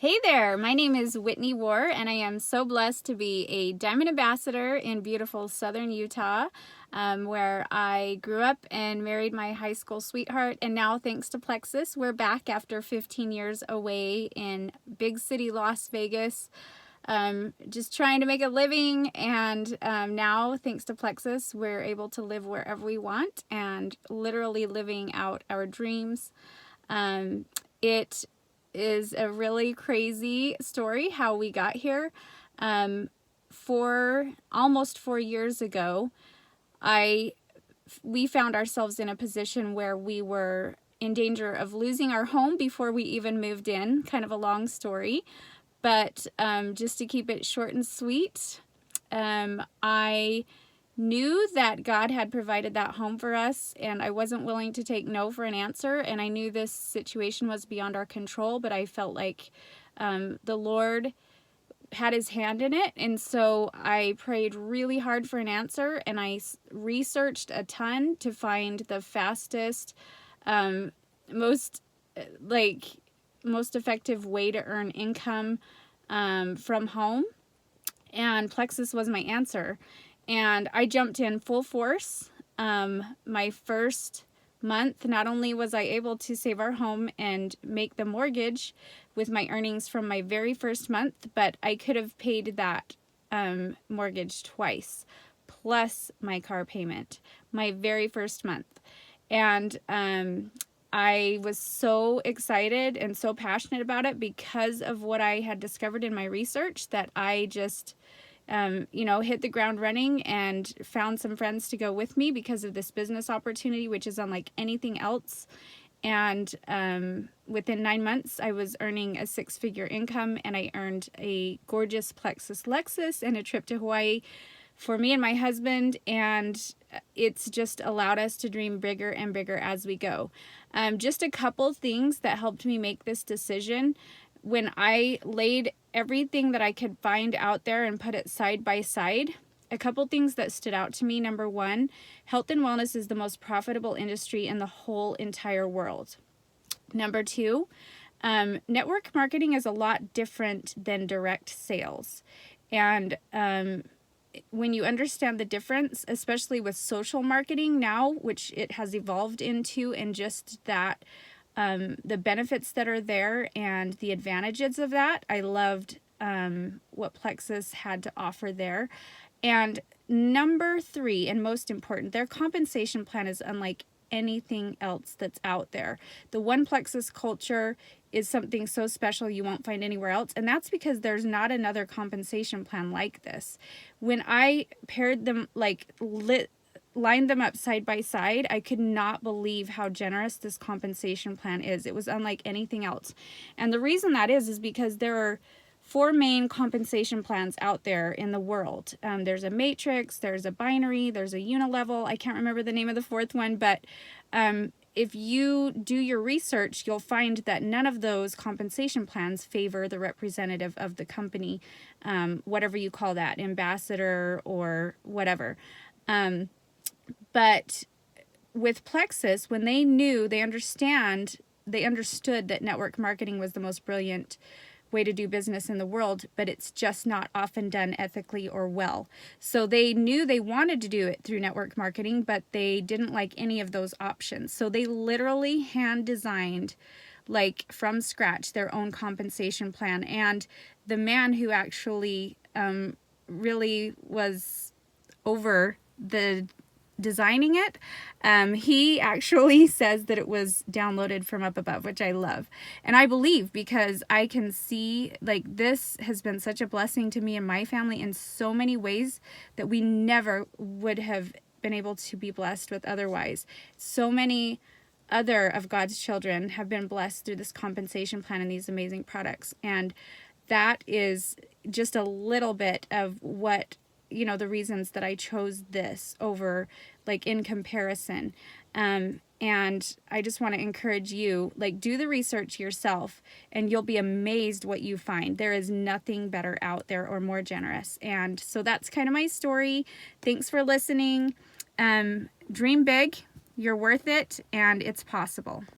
Hey there, my name is Whitney War, and I am so blessed to be a Diamond Ambassador in beautiful southern Utah, where I grew up and married my high school sweetheart. And now, thanks to Plexus, we're back after 15 years away in big city Las Vegas, just trying to make a living. And now, thanks to Plexus, we're able to live wherever we want and literally living out our dreams. It is a really crazy story how we got here. Almost 4 years ago, we found ourselves in a position where we were in danger of losing our home before we even moved in. Kind of a long story, but just to keep it short and sweet, I knew that God had provided that home for us, and I wasn't willing to take no for an answer. And I knew this situation was beyond our control, but I felt like the Lord had his hand in it. And so I prayed really hard for an answer, and I researched a ton to find the fastest, most effective way to earn income from home. And Plexus was my answer. And I jumped in full force. My first month, not only was I able to save our home and make the mortgage with my earnings from my very first month, but I could have paid that mortgage twice, plus my car payment, my very first month. And I was so excited and so passionate about it because of what I had discovered in my research that I just hit the ground running and found some friends to go with me because of this business opportunity, which is unlike anything else. And within 9 months, I was earning a 6-figure income, and I earned a gorgeous Plexus Lexus and a trip to Hawaii for me and my husband. And it's just allowed us to dream bigger and bigger as we go. Just a couple things that helped me make this decision. When I laid everything that I could find out there and put it side by side, a couple things that stood out to me. Number one, health and wellness is the most profitable industry in the whole entire world. Number two, network marketing is a lot different than direct sales. And when you understand the difference, especially with social marketing now, which it has evolved into, and just that the benefits that are there and the advantages of that, I loved what Plexus had to offer there. And number three, and most important, their compensation plan is unlike anything else that's out there. The One Plexus culture is something so special you won't find anywhere else, and that's because there's not another compensation plan like this. When I paired them, lined them up side by side, I could not believe how generous this compensation plan is. It was unlike anything else. And the reason that is because there are 4 main compensation plans out there in the world. There's a matrix, there's a binary, there's a unilevel. I can't remember the name of the 4th one, but if you do your research, you'll find that none of those compensation plans favor the representative of the company, whatever you call that, ambassador or whatever. But with Plexus, when they understood that network marketing was the most brilliant way to do business in the world, but it's just not often done ethically or well. So they knew they wanted to do it through network marketing, but they didn't like any of those options. So they literally hand designed, from scratch, their own compensation plan. And the man who actually really was over the designing it, he actually says that it was downloaded from up above, which I love. And I believe, because I can see this has been such a blessing to me and my family in so many ways that we never would have been able to be blessed with otherwise. So many other of God's children have been blessed through this compensation plan and these amazing products. And that is just a little bit of what the reasons that I chose this over in comparison. And I just want to encourage you, do the research yourself, and you'll be amazed what you find. There is nothing better out there or more generous. And so that's kind of my story. Thanks for listening. Dream big. You're worth it, and it's possible.